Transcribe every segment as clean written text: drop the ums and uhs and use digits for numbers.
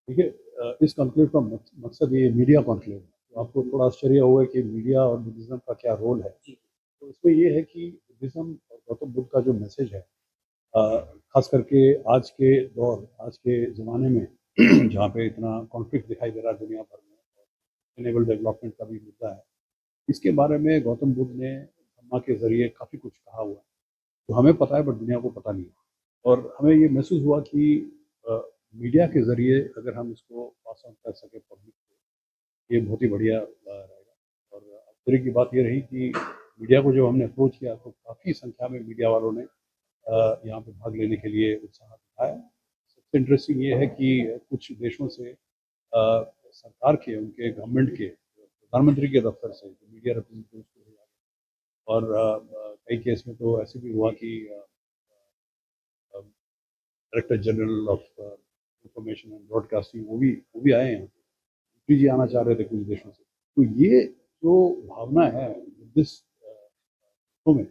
देखिए इस कॉन्क्लेव का मकसद ये मीडिया कॉन्क्लेव है। तो आपको थोड़ा आश्चर्य होगा कि मीडिया और बुद्धिज़्म का क्या रोल है। तो इसमें ये है कि बुद्धिज़्म और गौतम बुद्ध का जो मैसेज है, ख़ास करके आज के दौर, आज के ज़माने में जहाँ पे इतना कॉन्फ्लिक्ट दिखाई दे रहा है दुनिया भर में, सस्टेनेबल डेवलपमेंट का भी मुद्दा है। इसके बारे में गौतम बुद्ध ने धम्मा के ज़रिए काफ़ी कुछ कहा हुआ है, जो हमें पता है बट दुनिया को पता नहीं है। और हमें ये महसूस हुआ कि अ, मीडिया के ज़रिए अगर हम इसको पास ऑन कर सकें पब्लिक को, ये बहुत ही बढ़िया रहेगा। और आश्चर्य की बात ये रही कि मीडिया को जब हमने अप्रोच किया तो काफ़ी संख्या में मीडिया वालों ने यहाँ पे भाग लेने के लिए उत्साह दिखाया। सबसे इंटरेस्टिंग ये है कि कुछ देशों से सरकार के, उनके गवर्नमेंट के, प्रधानमंत्री के दफ्तर से मीडिया रिप्रेजेंटेटिव हुआ। और कई केस में तो ऐसे भी हुआ कि director general of information and broadcasting वो भी आए हैं, मोदी जी आना चाह रहे थे कुछ देशों से। तो ये जो भावना है बुद्धिस्ट में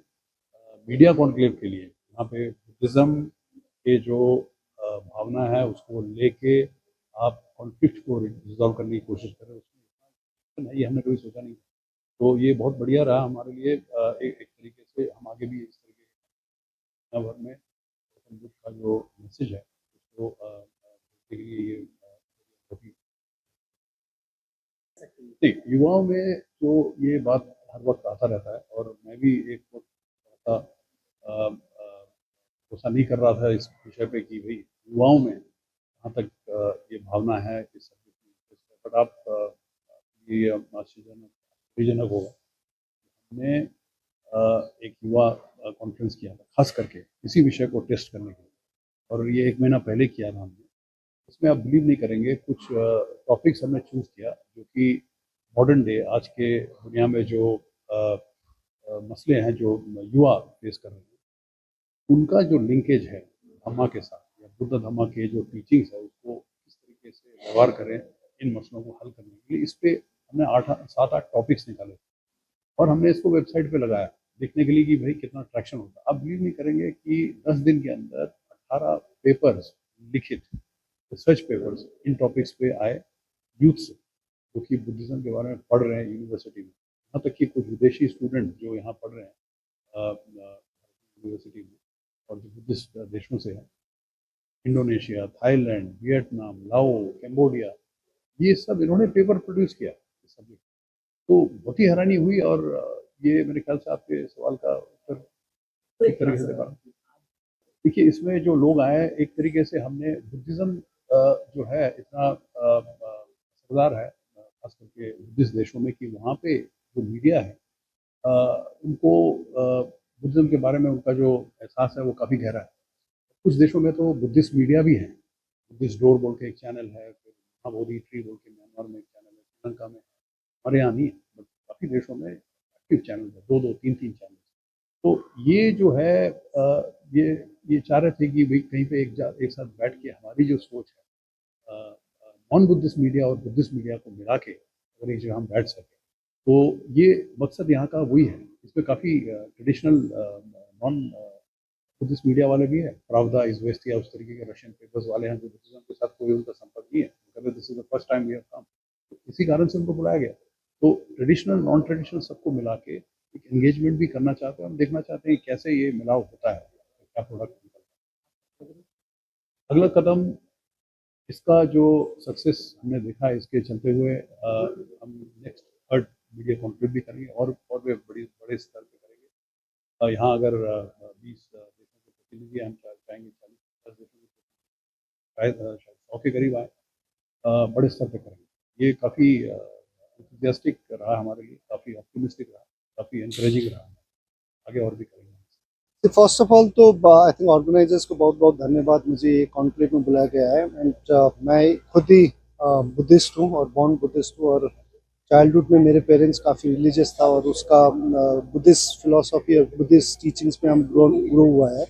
मीडिया कॉन्क्लेव के लिए, यहाँ पे बुद्धिज़्म के जो भावना है उसको लेके आप कॉन्फ्लिक्ट को रिजॉल्व करने की कोशिश कर रहे हो, उसमें ये हमने कभी सोचा नहीं। तो ये बहुत बढ़िया रहा हमारे लिए। एक तरीके से हम आगे भी इस तरीके दुनिया भर में गौतम बुद्ध का जो मैसेज है उसको के लिए ये बहुत ही नहीं, युवाओं में तो ये बात हर वक्त आता रहता है। और मैं भी एक वक्त थोड़ा सा भरोसा नहीं कर रहा था इस विषय पे कि भाई युवाओं में कहाँ तक ये भावना है इस सब्जेक्ट में। बट आप ये आश्चर्यजनक होगा, हमने एक युवा कॉन्फ्रेंस किया था खास करके इसी विषय को टेस्ट करने के लिए, और ये 1 महीना पहले किया था हमने। इसमें आप बिलीव नहीं करेंगे, कुछ टॉपिक्स हमने चूज़ किया जो कि मॉडर्न डे, आज के दुनिया में जो मसले हैं जो युवा फेस कर रहे हैं, उनका जो लिंकेज है धम्मा के साथ, या बुद्ध धम्मा के जो टीचिंग्स है उसको किस तरीके से व्यवहार करें इन मसलों को हल करने के लिए। इस पे हमने 7-8 टॉपिक्स निकाले और हमने इसको वेबसाइट पे लगाया देखने के लिए कि भाई कितना ट्रैक्शन होता है। आप बिलीव नहीं करेंगे कि 10 दिन के अंदर 18 पेपर्स लिखित, रिसर्च पेपर्स इन टॉपिक्स पे आए यूथ से, जो कि बुद्धिज़्म के बारे में पढ़ रहे हैं यूनिवर्सिटी में। यहाँ तक कि कुछ विदेशी स्टूडेंट जो यहाँ पढ़ रहे हैं यूनिवर्सिटी में और जो बुद्धिस्ट देशों से हैं, इंडोनेशिया, थाईलैंड, वियतनाम, लाओ, कैम्बोडिया, ये सब इन्होंने पेपर प्रोड्यूस किया इस सब्जेक्ट। तो बहुत ही हैरानी हुई। और ये मेरे ख्याल से आपके सवाल का उत्तर एक तरीके से था। देखिए इसमें जो लोग आए, एक तरीके से हमने बुद्धिज़्म जो है इतना असरदार है खास करके बुद्धिस्ट देशों में, कि वहाँ पे जो मीडिया है उनको बुद्धिज़्म के बारे में उनका जो एहसास है वो काफ़ी गहरा है। कुछ देशों में तो बुद्धिस्ट मीडिया भी है, बुद्धिस्ट डोर बोल के एक चैनल है, फिर महाबोधि ट्री बोल के म्यांमार में एक चैनल है, श्रीलंका में, हमारे यहाँ नहीं है बट काफ़ी देशों में एक्टिव चैनल है, 2-2, 3-3 चैनल। तो ये जो है ये चाह रहे थे कि भाई कहीं पे एक साथ बैठ के हमारी जो सोच है नॉन बुद्धिस्ट मीडिया और बुद्धिस्ट मीडिया को मिला के अगर एक जगह हम बैठ सकें, तो ये मकसद यहाँ का वही है। इसमें काफ़ी ट्रेडिशनल नॉन बुद्धिस्ट मीडिया वाले भी है, pravda इज वेस्ट या उस तरीके के रशियन पेपर्स वाले हैं जो बुद्धिज्म के साथ कोई उनका संपर्क नहीं है, कहते this is the first time we have come. इसी कारण से उनको बुलाया गया। तो ट्रेडिशनल नॉन ट्रेडिशनल सबको मिला के एक एंगेजमेंट भी करना चाहते हैं। हम देखना चाहते हैं कैसे ये मिलाव होता है, क्या प्रोडक्ट निकलता है। अगला कदम इसका जो सक्सेस हमने देखा है, इसके चलते हुए हम नेक्स्ट थर्ड मीडिया कॉन्क्लेव भी करेंगे और भी बड़े स्तर पे करेंगे। यहाँ अगर 20 देशों के प्रतिनिधि हम चाहेंगे, 40-50 देशों के शायद 100 के करीब आए, बड़े स्तर पे करेंगे। ये काफ़ी इंथुसियास्टिक रहा हमारे लिए, काफ़ी ऑप्टिमिस्टिक रहा, काफ़ी एनकरेजिंग रहा। आगे और भी करेंगे। फर्स्ट ऑफ ऑल तो आई थिंक ऑर्गेनाइजर्स को बहुत बहुत धन्यवाद, मुझे ये कॉन्क्लेव में बुलाया गया है। एंड मैं खुद ही बुद्धिस्ट हूँ और बॉर्न बुद्धिस्ट हूँ, और चाइल्डहुड में मेरे पेरेंट्स काफ़ी रिलीजियस था और उसका बुद्धिस्ट फिलोसॉफी और बुद्धिस्ट टीचिंग्स में हम ग्रो हुआ है।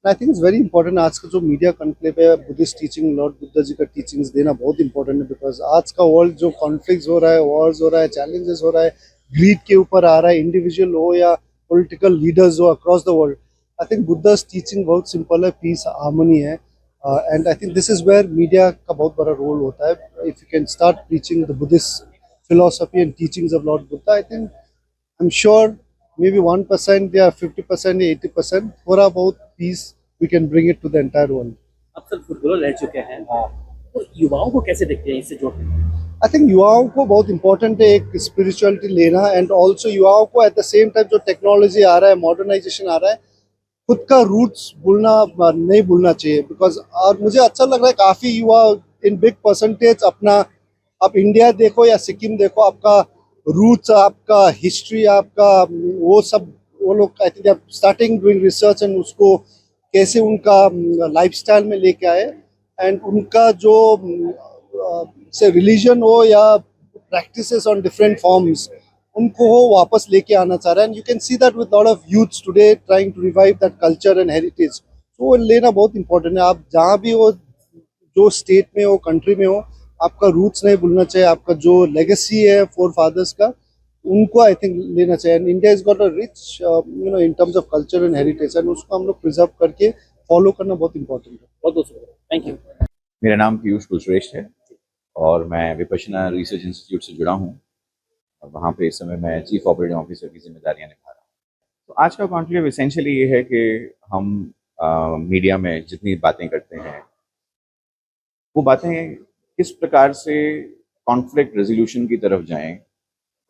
I think it's very important, आज का जो मीडिया कॉन्क्लेव है Buddhist teaching, Lord Buddha ji का टीचिंग्स देना बहुत इंपॉर्टेंट है। बिकॉज आज का वर्ल्ड जो कॉन्फ्लिक्ट हो रहा है, वॉर्स हो रहा है, चैलेंजेस हो रहा है, ग्रीड के ऊपर आ रहा है, इंडिविजुअल हो या पॉलिटिकल लीडर्स हो across the world, I think Buddha's teaching बहुत सिंपल है, पीस हार्मनी है। And I think this is where media का बहुत बड़ा रोल होता है. If you can start preaching the Buddhist philosophy and teachings of Lord Buddha, I think I'm sure maybe 1% या 50% या 80% थोड़ा बहुत peace we can bring it to the entire world. अब सर फुटबॉलर रह चुके हैं, तो युवाओं को कैसे देखते हैं इससे जोड़ते हैं? आई थिंक युवाओं को बहुत इंपॉर्टेंट है एक स्पिरिचुअलिटी लेना, एंड ऑल्सो युवाओं को एट द सेम टाइम जो टेक्नोलॉजी आ रहा है, मॉडर्नाइजेशन आ रहा है, खुद का रूट्स भूलना नहीं भूलना चाहिए. बिकॉज और मुझे अच्छा लग रहा है काफ़ी युवा इन बिग परसेंटेज अपना, आप इंडिया देखो या सिक्किम देखो, आपका रूट्स, आपका हिस्ट्री, आपका वो सब, वो लोग I think starting doing research and उसको कैसे उनका लाइफस्टाइल में लेके आए, एंड उनका जो से रिलीजन हो या प्रैक्टिसेस ऑन डिफरेंट फॉर्म्स, उनको वो वापस लेके आना चाह रहा है. And you can see that with lot of youths today trying to revive that culture and heritage. तो वो लेना बहुत इंपॉर्टेंट है. आप जहाँ भी हो, जो स्टेट में हो, कंट्री में हो, आपका रूट्स नहीं भूलना चाहिए. आपका जो लेगेसी है फोर फादर्स का, उनको आई थिंक लेना चाहिए. And India is got a rich in terms of culture and heritage, and उसको हम लोग प्रिजर्व करके फॉलो करना बहुत इंपॉर्टेंट है. बहुत बहुत शुक्रिया, थैंक यू। मेरा नाम पीयूष कुलश्रेष्ठ है और मैं विपश्यना रिसर्च इंस्टीट्यूट से जुड़ा हूँ और वहाँ पे इस समय मैं चीफ ऑपरेटिंग ऑफिसर की जिम्मेदारियाँ निभा रहा हूँ. तो आज का कॉन्क्लेव एसेंशियली ये है कि हम मीडिया में जितनी बातें करते हैं वो बातें किस प्रकार से कॉन्फ्लिक्ट रेजोल्यूशन की तरफ जाएं,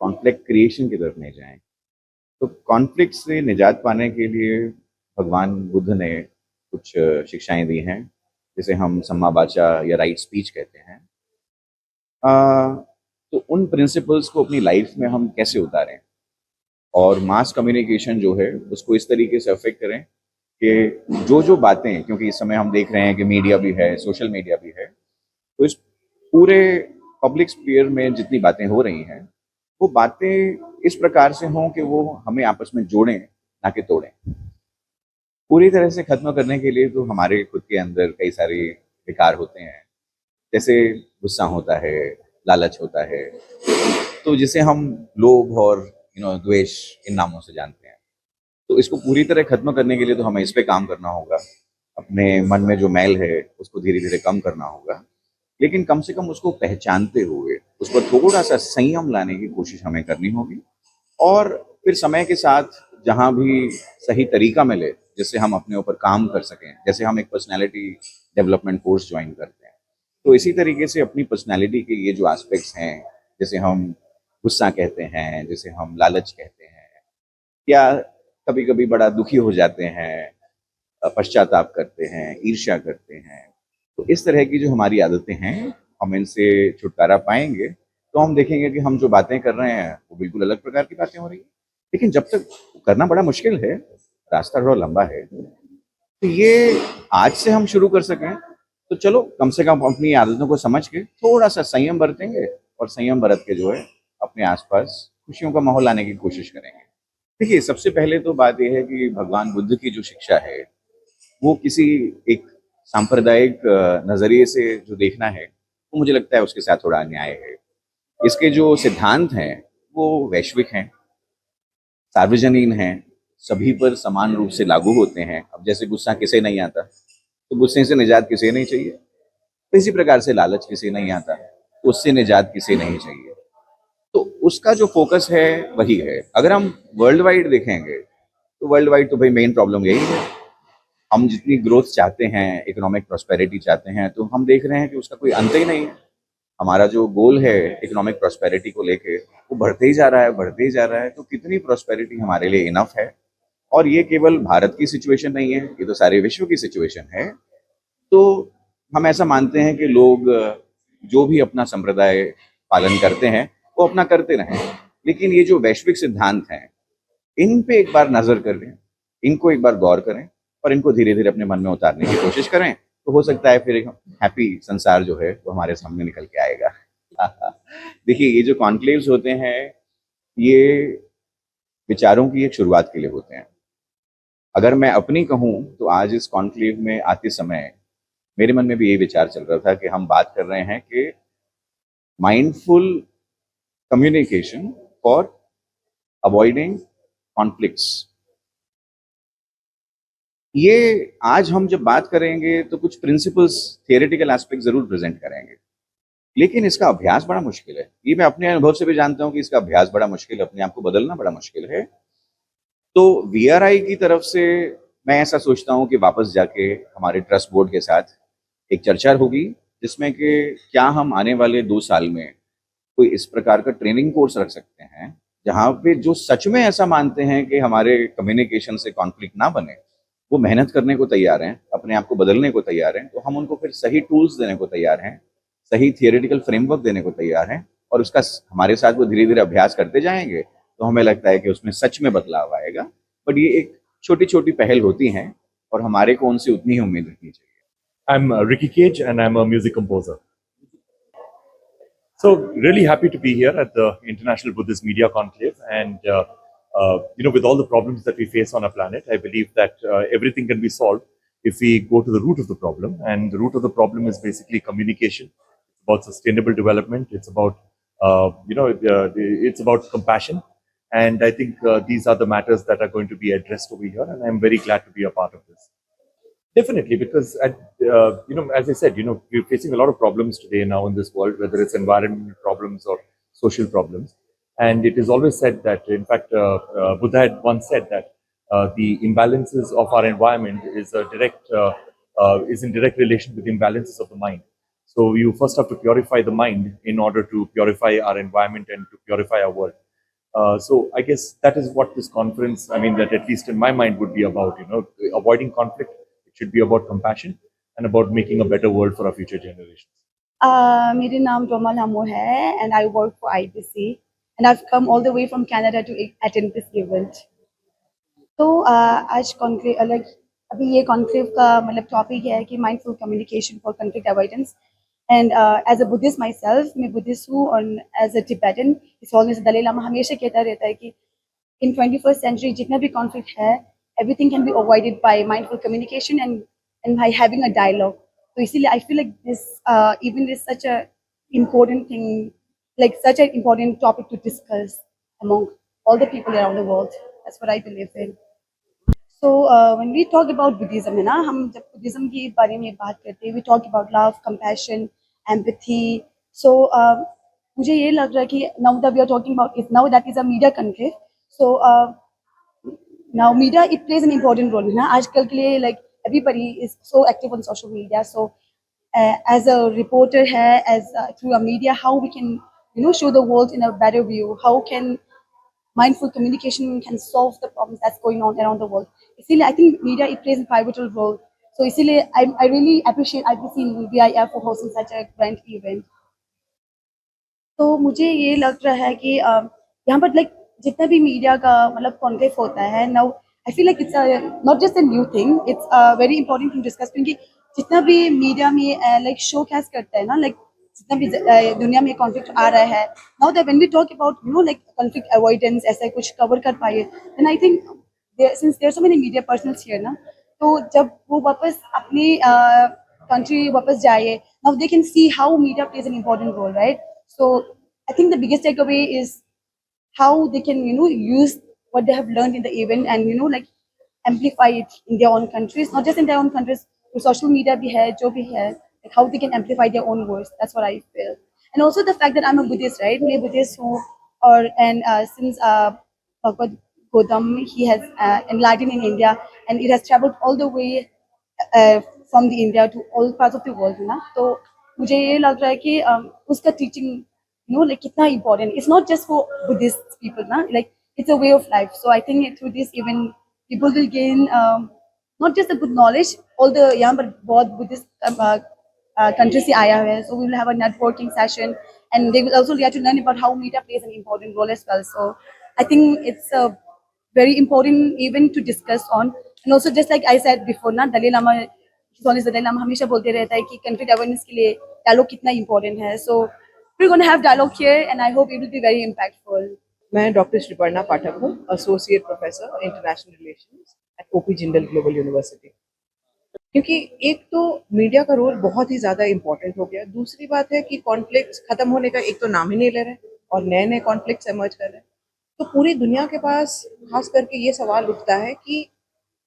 कॉन्फ्लिक्ट क्रिएशन की तरफ नहीं जाएं. तो कॉन्फ्लिक्ट से निजात पाने के लिए भगवान बुद्ध ने कुछ शिक्षाएं दी हैं, जिसे हम सम्मा वाचा या राइट स्पीच कहते हैं. तो उन प्रिंसिपल्स को अपनी लाइफ में हम कैसे उतारें और मास कम्युनिकेशन जो है उसको इस तरीके से अफेक्ट करें कि जो बातें, क्योंकि इस समय हम देख रहे हैं कि मीडिया भी है, सोशल मीडिया भी है, तो इस पूरे पब्लिक स्फीयर में जितनी बातें हो रही हैं वो बातें इस प्रकार से हों कि वो हमें आपस में जोड़ें, ना कि तोड़ें. पूरी तरह से खत्म करने के लिए तो हमारे खुद के अंदर कई सारे विकार होते हैं, जैसे गुस्सा होता है, लालच होता है, तो जिसे हम लोभ और द्वेष इन नामों से जानते हैं. तो इसको पूरी तरह खत्म करने के लिए तो हमें इस पे काम करना होगा. अपने मन में जो मैल है उसको धीरे धीरे कम करना होगा, लेकिन कम से कम उसको पहचानते हुए उस पर थोड़ा सा संयम लाने की कोशिश हमें करनी होगी. और फिर समय के साथ जहाँ भी सही तरीका मिले जिससे हम अपने ऊपर काम कर सकें, जैसे हम एक पर्सनैलिटी डेवलपमेंट कोर्स ज्वाइन करते हैं, तो इसी तरीके से अपनी पर्सनैलिटी के ये जो एस्पेक्ट्स हैं, जैसे हम गुस्सा कहते हैं, जैसे हम लालच कहते हैं, या कभी कभी बड़ा दुखी हो जाते हैं, पश्चाताप करते हैं, ईर्ष्या करते हैं, तो इस तरह की जो हमारी आदतें हैं, हम इनसे छुटकारा पाएंगे तो हम देखेंगे कि हम जो बातें कर रहे हैं वो बिल्कुल अलग प्रकार की बातें हो रही हैं. लेकिन जब तक करना बड़ा मुश्किल है, रास्ता थोड़ा लंबा है, तो ये आज से हम शुरू कर सकें तो चलो कम से कम अपनी आदतों को समझ के थोड़ा सा संयम बरतेंगे और संयम बरत के जो है अपने आसपास खुशियों का माहौल लाने की कोशिश करेंगे. देखिए, सबसे पहले तो बात यह है कि भगवान बुद्ध की जो शिक्षा है वो किसी एक सांप्रदायिक नजरिए से जो देखना है वो मुझे लगता है उसके साथ थोड़ा अन्याय है. इसके जो सिद्धांत हैं वो वैश्विक हैं, सार्वजनीन हैं, सभी पर समान रूप से लागू होते हैं. अब जैसे गुस्सा किसे नहीं आता, तो गुस्से से निजात किसे नहीं चाहिए, तो इसी प्रकार से लालच किसे नहीं आता, उससे निजात किसे नहीं चाहिए. तो उसका जो फोकस है वही है. अगर हम वर्ल्ड वाइड देखेंगे तो वर्ल्ड वाइड तो भाई मेन प्रॉब्लम यही है. हम जितनी ग्रोथ चाहते हैं, इकोनॉमिक प्रॉस्पेरिटी चाहते हैं, तो हम देख रहे हैं कि उसका कोई अंत ही नहीं है. हमारा जो गोल है इकोनॉमिक प्रॉस्पेरिटी को लेके वो बढ़ते ही जा रहा है, बढ़ते ही जा रहा है. तो कितनी प्रॉस्पेरिटी हमारे लिए इनफ है? और ये केवल भारत की सिचुएशन नहीं है, ये तो सारे विश्व की सिचुएशन है. तो हम ऐसा मानते हैं कि लोग जो भी अपना संप्रदाय पालन करते हैं वो अपना करते रहें, लेकिन ये जो वैश्विक सिद्धांत हैं इन पे एक बार नजर करें, इनको एक बार गौर करें और इनको धीरे धीरे अपने मन में उतारने की कोशिश करें, तो हो सकता है फिर एक हैप्पी संसार जो है वो हमारे सामने निकल के आएगा. देखिए, ये जो कॉन्क्लेव्स होते हैं ये विचारों की एक शुरुआत के लिए होते हैं. अगर मैं अपनी कहूँ तो आज इस कॉन्क्लेव में आते समय मेरे मन में भी यही विचार चल रहा था कि हम बात कर रहे हैं कि mindful communication for avoiding conflicts. ये आज हम जब बात करेंगे तो कुछ प्रिंसिपल्स, थियोरेटिकल एस्पेक्ट जरूर प्रेजेंट करेंगे, लेकिन इसका अभ्यास बड़ा मुश्किल है। ये मैं अपने अनुभव से भी जानता हूँ कि इसका अभ्यास बड़ा मुश्किल है, अपने आप को बदलना बड़ा मुश्किल है। तो वीआरआई की तरफ से मैं ऐसा सोचता हूँ कि वापस जाके हमारे ट्रस्ट बोर्ड के साथ एक चर्चा होगी, जिसमें कि क्या हम आने वाले 2 साल में कोई इस प्रकार का ट्रेनिंग कोर्स रख सकते हैं, जहाँ पे जो सच में ऐसा मानते हैं कि हमारे कम्युनिकेशन से कॉन्फ्लिक्ट ना बने, वो मेहनत करने को तैयार हैं, अपने आप को बदलने को तैयार हैं, तो हम उनको फिर सही टूल्स देने को तैयार हैं, सही थियोरेटिकल फ्रेमवर्क देने को तैयार हैं, और उसका हमारे साथ वो धीरे धीरे अभ्यास करते जाएंगे, तो हमें लगता है कि उसमें सच में बदलाव आएगा। बट ये एक छोटी छोटी पहल होती हैं, और हमारे को उनसे उतनी ही उम्मीद रखनी चाहिए। I'm Ricky Cage and I'm a music composer. So really happy to be here at the International Buddhist Media Conclave, and with all the problems that we face on our planet, I believe that everything can be solved if we go to the root of the problem, and the root of the problem is basically communication. It's about sustainable development. It's about it's about compassion, and I think these are the matters that are going to be addressed over here, and I'm very glad to be a part of this. Definitely, because as I said, we're facing a lot of problems today now in this world, whether it's environmental problems or social problems. And it is always said that, in fact, Buddha had once said that the imbalances of our environment is in direct relation with the imbalances of the mind. So you first have to purify the mind in order to purify our environment and to purify our world. So I guess that is what this conference, that at least in my mind would be about, avoiding conflict. It should be about compassion and about making a better world for our future generations. मेरा नाम रोमा लामो है and I work for IBC and I've come all the way from Canada to attend this event. तो आज conclave अभी ये conclave का मतलब टॉपिक है कि mindful communication for conflict avoidance and as a Buddhist myself मैं Buddhist हूँ और as a Tibetan is always Dalai Lama हमेशा कहता रहता है कि इन 21st सेंचुरी जितना भी कॉन्फ्लिक्ट है everything can be avoided by mindful communication and by having a dialogue. So इसीलिए I feel like this even is such a important thing, like such an important topic to discuss among all the people around the world. That's what I believe in. So when we talk about Buddhism, है ना, हम जब Buddhism के बारे में बात करते हैं, we talk about love, compassion, empathy. So मुझे ये लग रहा है कि now that we are talking about it, now that is a media conclave. So now media, it plays an important role, है ना, आजकल के लिए like everybody is so active on social media. So as a reporter है, as through a media, how we can show the world in a better view, how can mindful communication can solve the problems that's going on around the world. इसीलिए I think media, it plays a pivotal role. So इसीलिए I really appreciate IBC and BIF for hosting such a grand event. तो मुझे ये लग रहा है कि यहाँ पर like जितना भी मीडिया का मतलब कॉन्क्लेव होता है, now I feel like it's not just a new thing, it's very important to discuss, क्योंकि जितना भी मीडिया में लाइक शो कैस करता है ना, लाइक जितना भी दुनिया में कॉन्फ्लिक्ट आ रहा है, now that when we talk about like conflict avoidance ऐसा कुछ कवर कर पाए, then I think since there so many media personals here ना, तो जब वो वापस अपनी कंट्री वापस जाए, now they can see how media plays an important role, right? So I think the biggest takeaway is how they can use what they have learned in the event and like amplify it in their own countries, not just in their own countries, through social media bhi hai jo bhi hai, like how they can amplify their own voice. That's what I feel. And also the fact that I'm a Buddhist, right? मैं Buddhist हूँ, और and since Bhagavad Gautam, he has enlightened in India and it has traveled all the way from the India to all parts of the world, ना, तो मुझे ये लग रहा है कि उसका teaching like kitna important. It's not just for Buddhist people, na, like it's a way of life. So I think through this even people will gain not just the good knowledge, all the यहाँ पर बहुत Buddhist countries से आया है, so we will have a networking session and they will also get to learn about how media plays an important role as well. So I think it's a very important event to discuss on. And also just like I said before ना, Dalai Lama, Dalai Lama हमेशा बोलते रहता है कि conflict awareness के लिए dialogue कितना important है. So we're going to have dialogue here and I hope it will be very impactful. मैं डॉक्टर श्रीपर्णा पाठक हूँ, associate professor international relations at OP Jindal global university. क्योंकि एक तो मीडिया का रोल बहुत ही ज़्यादा इम्पोर्टेंट हो गया, दूसरी बात है कि कॉन्फ्लिक्ट्स खत्म होने का एक तो नाम ही नहीं ले रहे और नए नए कॉन्फ्लिक्ट्स एमर्ज कर रहे हैं। तो पूरी दुनिया के पास खास करके ये सवाल उठता है कि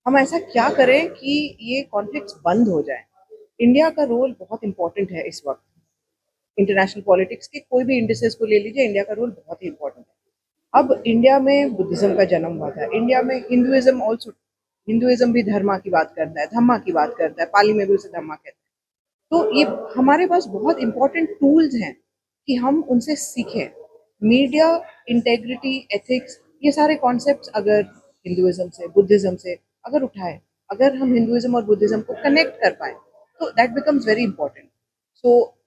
हम ऐसा क्या करें कि ये कॉन्फ्लिक्ट्स बंद हो जाए। इंडिया का रोल बहुत इंपॉर्टेंट है इस वक्त इंटरनेशनल पॉलिटिक्स के, कोई भी इंडिसेस को ले लीजिए, इंडिया का रोल बहुत ही इंपॉर्टेंट है। अब इंडिया में बुद्धिज्म का जन्म हुआ था, इंडिया में हिंदुइज्म ऑल्सो, हिंदुइज्म भी धर्मा की बात करता है, धम्मा की बात करता है, पाली में भी उसे धम्मा कहते हैं। तो ये हमारे पास बहुत इंपॉर्टेंट टूल्स हैं कि हम उनसे सीखें। मीडिया, इंटेग्रिटी, एथिक्स, ये सारे कॉन्सेप्ट्स अगर हिंदुइज्म से, बुद्धिज्म से अगर उठाए, अगर हम हिंदुइज्म और बुद्धिज्म को कनेक्ट कर पाए, तो that becomes very important. So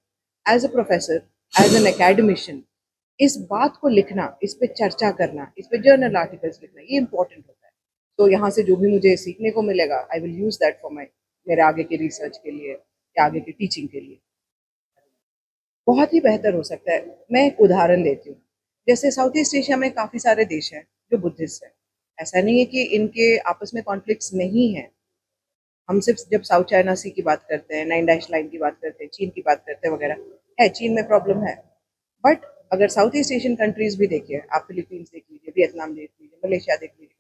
as a professor, as an academician, इस बात को लिखना, इस पे चर्चा करना, इस पे जर्नल आर्टिकल्स लिखना, ये इंपॉर्टेंट होता है। तो यहाँ से जो भी मुझे सीखने को मिलेगा, I will use that for मेरे आगे के रिसर्च के लिए या आगे की टीचिंग के लिए। बहुत ही बेहतर हो सकता है। मैं एक उदाहरण देती हूँ, जैसे साउथ ईस्ट एशिया में काफ़ी सारे देश हैं जो बुद्धिस्ट हैं। ऐसा नहीं है कि इनके आपस में कॉन्फ्लिक्ट्स नहीं हैं। हम सिर्फ जब साउथ चाइना सी की बात करते हैं, 9 लाइन की बात करते हैं, चीन की बात करते हैं वगैरह, है चीन में प्रॉब्लम है। बट अगर साउथ ईस्ट एशियन कंट्रीज भी देखिए, आप फिलीपींस देख लीजिए, वियतनाम देख लीजिए, मलेशिया देख लीजिए,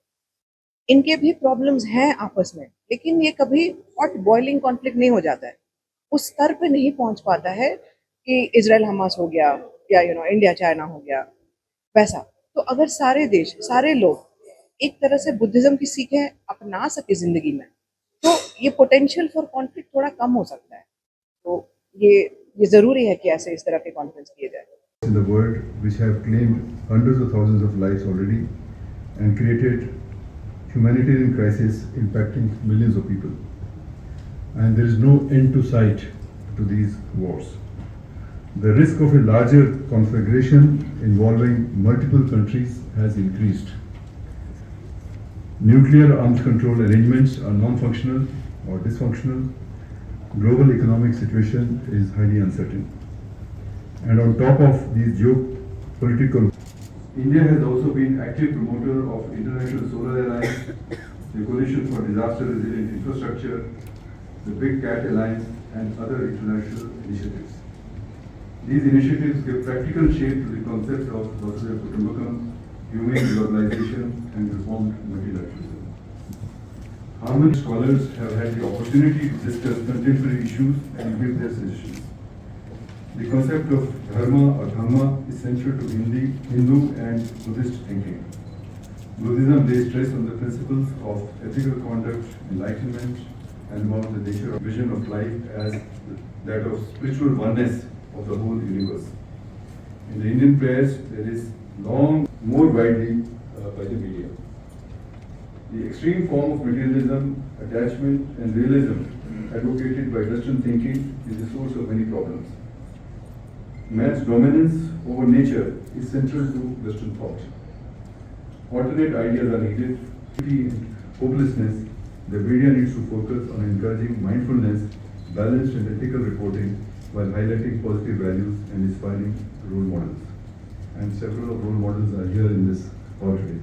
इनके भी प्रॉब्लम्स हैं आपस में, लेकिन ये कभी हॉट बॉइलिंग कॉन्फ्लिक्ट नहीं हो जाता है, उस स्तर पे नहीं पहुंच पाता है कि इजराइल हमास हो गया या इंडिया चाइना हो गया वैसा। तो अगर सारे देश, सारे लोग एक तरह से बुद्धिज्म की सीखें अपना सके जिंदगी में, तो ये पोटेंशियल फॉर कॉन्फ्लिक्ट थोड़ा कम हो सकता है। तो ये जरूरी है कि ऐसे इस तरह के कॉन्फ्रेंस किए जाए। In the world which have claimed hundreds of thousands of lives already and created humanitarian crisis impacting millions of people. And there is no end to sight to these wars. The risk of a larger conflagration involving multiple countries has increased. Nuclear arms control arrangements are non-functional or dysfunctional. Global economic situation is highly uncertain. And on top of these geopolitical, India has also been active promoter of International Solar Alliance, the Coalition for Disaster Resilient Infrastructure, the Big Cat Alliance, and other international initiatives. These initiatives give practical shape to the concept of Vasudhaiva Kutumbakam, humane globalization, and reformed multilateralism. Harvard scholars have had the opportunity to discuss contemporary issues and give their suggestions. The concept of dharma or dhamma is central to Hindu and Buddhist thinking. Buddhism lays stress on the principles of ethical conduct, enlightenment, and about the nature of vision of life as that of spiritual oneness of the whole universe. In the Indian prayers, there is long, more widely by the media. The extreme form of materialism, attachment, and realism advocated by Western thinking is the source of many problems. Man's dominance over nature is central to Western thought. Alternate ideas are needed. In hopelessness, the media needs to focus on encouraging mindfulness, balanced and ethical reporting, while highlighting positive values and inspiring role models. And several of role models are here in this hall today.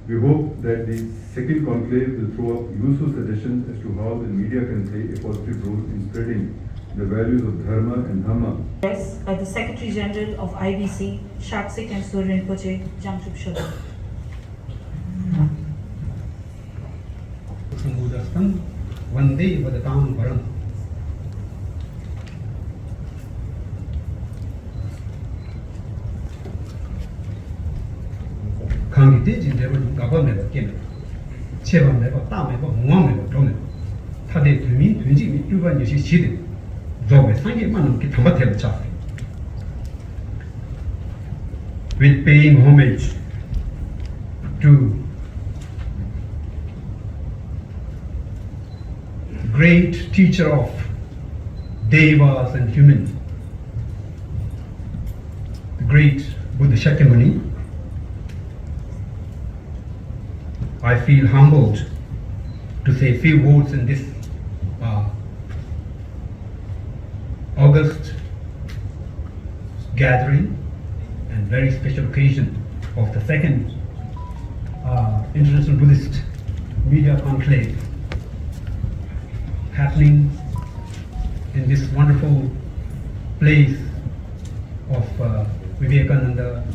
We hope that the second conclave will throw up useful suggestions as to how the media can play a positive role in spreading the values of dharma and dhamma. Yes, by the Secretary General of IBC, Shaksik and Surya Rinpoche, Jamshid Shabbat. Samudastam Vande Vadatam Varam. Kangite Jindevan Gabameva Kena, Chevameva, Tameva, Muameva, Domeva, Tade Tumin, Tunji, Yuvan Yushi Chidi, Zobe Sangi Manum Kitamatel Chafi. With paying homage to great teacher of devas and humans, the great Buddha Shakyamuni, I feel humbled to say a few words in this August gathering and very special occasion of the second International Buddhist Media Conclave happening in this wonderful place of Vivekananda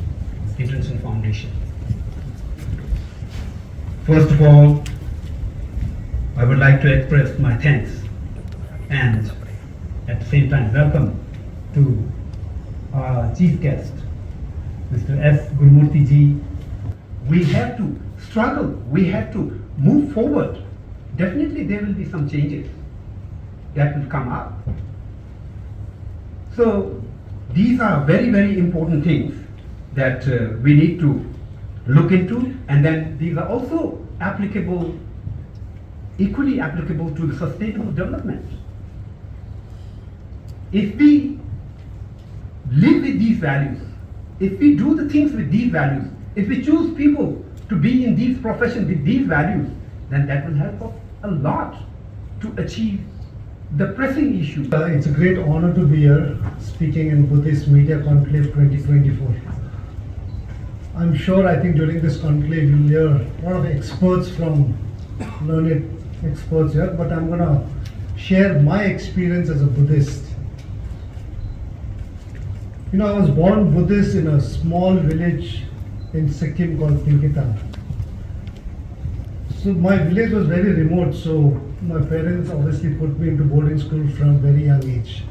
International Foundation. First of all, I would like to express my thanks and at the same time welcome to our chief guest, Mr. S. Gurumurthy ji. We have to struggle, we have to move forward. Definitely there will be some changes that will come up. So these are very, very important things that we need to look into, and then these are also applicable, equally applicable to the sustainable development. If we live with these values, if we do the things with these values, if we choose people to be in these professions with these values, then that will help us a lot to achieve the pressing issue. It's a great honor to be here speaking in Buddhist Media Conclave 2024. I'm sure, I think during this conclave you'll hear a lot of experts from learned experts here, but I'm going to share my experience as a Buddhist. You know, I was born Buddhist in a small village in Sikkim called Tinkita. So my village was very remote, so my parents obviously put me into boarding school from a very young age.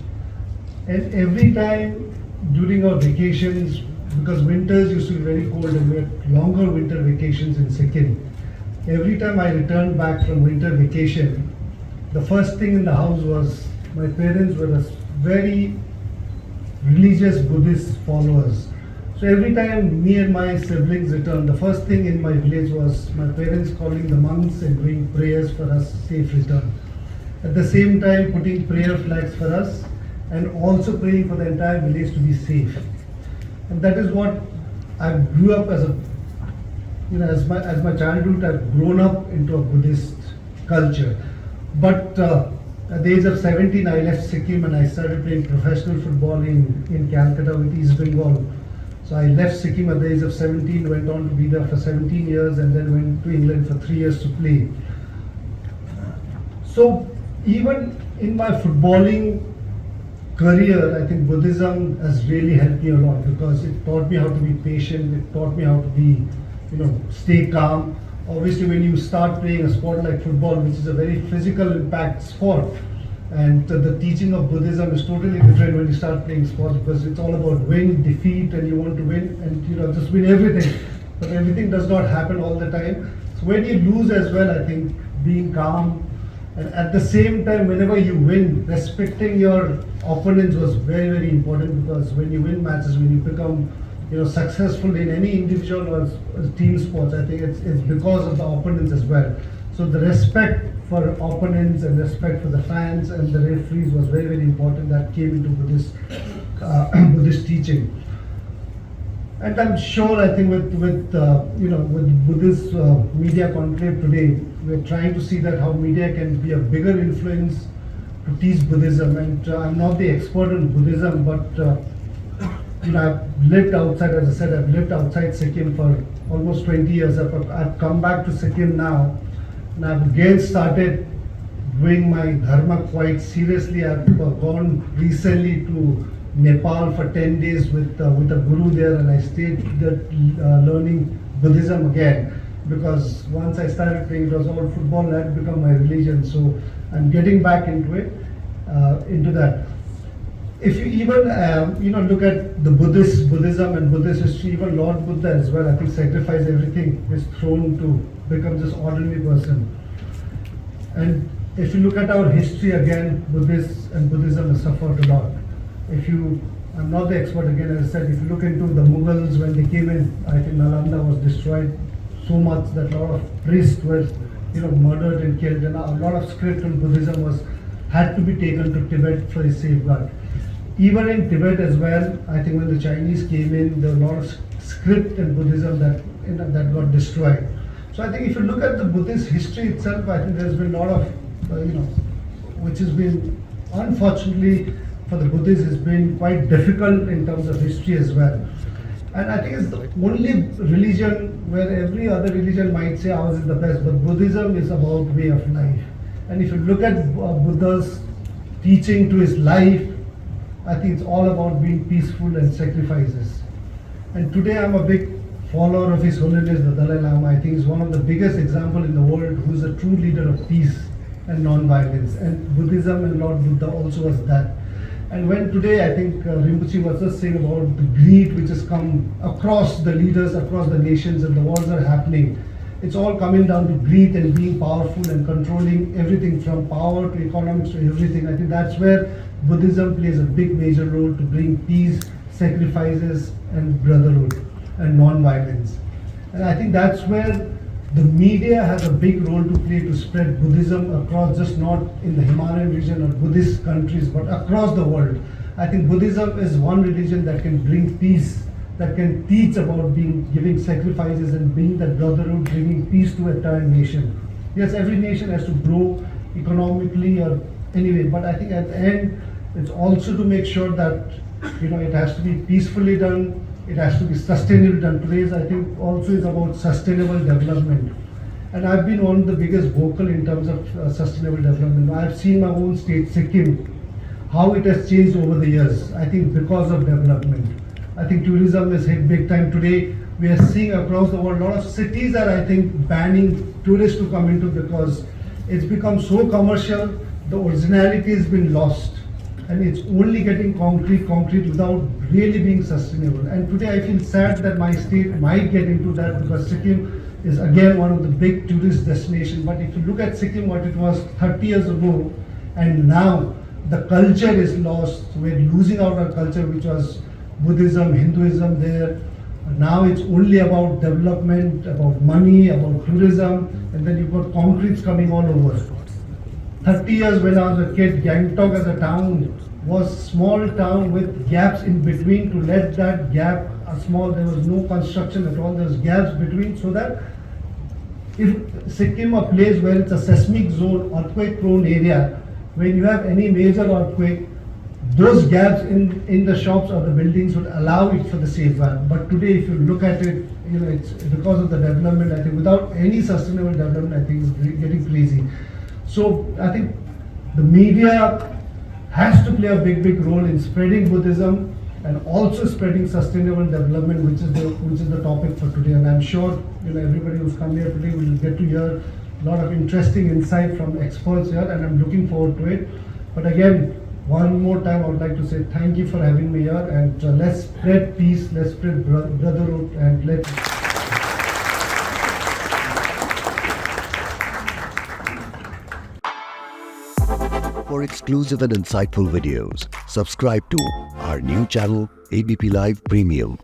And every time during our vacations, because winters used to be very cold and we had longer winter vacations in Sikkim, every time I returned back from winter vacation, the first thing in the house was my parents were very religious Buddhist followers. So every time me and my siblings returned, the first thing in my village was my parents calling the monks and doing prayers for us safe return. At the same time putting prayer flags for us and also praying for the entire village to be safe. And that is what I grew up as a, you know, as my childhood I've grown up into a Buddhist culture. But at the age of 17 I left Sikkim and I started playing professional football in Calcutta with East Bengal. So I left Sikkim at the age of 17, went on to be there for 17 years and then went to England for 3 years to play. So even in my footballing career, I think Buddhism has really helped me a lot because it taught me how to be patient, it taught me how to be, you know, stay calm. Obviously when you start playing a sport like football, which is a very physical impact sport, and the teaching of Buddhism is totally different when you start playing sports because it's all about win, defeat, and you want to win and, you know, just win everything. But everything does not happen all the time. So when you lose as well, I think being calm and at the same time whenever you win, respecting your opponents was very, very important because when you win matches, when you become, you know, successful in any individual or team sports, I think it's because of the opponents as well. So the respect for opponents and respect for the fans and the referees was very, very important. That came into Buddhist Buddhist teaching. And I'm sure, I think with Buddhist Media Conclave today, we're trying to see that how media can be a bigger influence to teach Buddhism. And I'm not the expert in Buddhism, but you know, I've lived outside, as I said, I've lived outside Sikkim for almost 20 years. I've come back to Sikkim now, and I've again started doing my dharma quite seriously. I've gone recently to Nepal for 10 days with a guru there, and I stayed there learning Buddhism again. Because once I started playing, it was all football, that had become my religion. So I'm getting back into it, into that. If you even look at the Buddhism and Buddhist history, even Lord Buddha as well, I think sacrificed everything, is thrown to become this ordinary person. And if you look at our history again, Buddhists and Buddhism has suffered a lot. I'm not the expert again, as I said, if you look into the Mughals when they came in, I think Nalanda was destroyed so much that a lot of priests were, you know, murdered and killed, and a lot of script in Buddhism had to be taken to Tibet for a safeguard. Even in Tibet as well, I think when the Chinese came in, there were a lot of script in Buddhism that got destroyed. So I think if you look at the Buddhist history itself, I think there's been a lot of, which has been, unfortunately for the Buddhists, has been quite difficult in terms of history as well. And I think it's the only religion where every other religion might say ours is the best, but Buddhism is about way of life. And if you look at Buddha's teaching to his life, I think it's all about being peaceful and sacrifices. And today I'm a big follower of His Holiness the Dalai Lama. I think he's one of the biggest examples in the world who's a true leader of peace and non-violence. And Buddhism and Lord Buddha also was that. And when today, I think Rinpoche was just saying about the greed which has come across the leaders, across the nations, and the wars are happening. It's all coming down to greed and being powerful and controlling everything from power to economics to everything. I think that's where Buddhism plays a big major role to bring peace, sacrifices, and brotherhood and non-violence. And I think that's where the media has a big role to play to spread Buddhism across, just not in the Himalayan region or Buddhist countries, but across the world. I think Buddhism is one religion that can bring peace, that can teach about giving sacrifices and being that brotherhood, bringing peace to an entire nation. Yes, every nation has to grow economically or anyway, but I think at the end, it's also to make sure that it has to be peacefully done. It has to be sustainable done. Today's, I think, also is about sustainable development. And I've been one of the biggest vocal in terms of sustainable development. I've seen my own state, Sikkim, how it has changed over the years, I think because of development. I think tourism is hit big time today. We are seeing across the world, a lot of cities are, I think, banning tourists to come into because it's become so commercial, the originality has been lost. And it's only getting concrete without really being sustainable. And today I feel sad that my state might get into that because Sikkim is again one of the big tourist destinations. But if you look at Sikkim, what it was 30 years ago, and now the culture is lost. We're losing out our culture, which was Buddhism, Hinduism there. Now it's only about development, about money, about tourism, and then you've got concretes coming all over. 30 years when I was a kid, Gangtok as a town was a small town with gaps in between. To let that gap small, there was no construction at all, there was gaps between, so that if Sikkim, a place where it's a seismic zone, earthquake prone area, when you have any major earthquake, those gaps in the shops or the buildings would allow it for the safeguard. But today if you look at it, it's because of the development, I think without any sustainable development, I think it's getting crazy. So I think the media has to play a big role in spreading Buddhism and also spreading sustainable development, which is the topic for today. And I'm sure everybody who's come here today will get to hear a lot of interesting insight from experts here, and I'm looking forward to it. But again, one more time, I would like to say thank you for having me here, and let's spread peace, let's spread brotherhood, and let's. For exclusive and insightful videos, subscribe to our new channel, ABP Live Premium.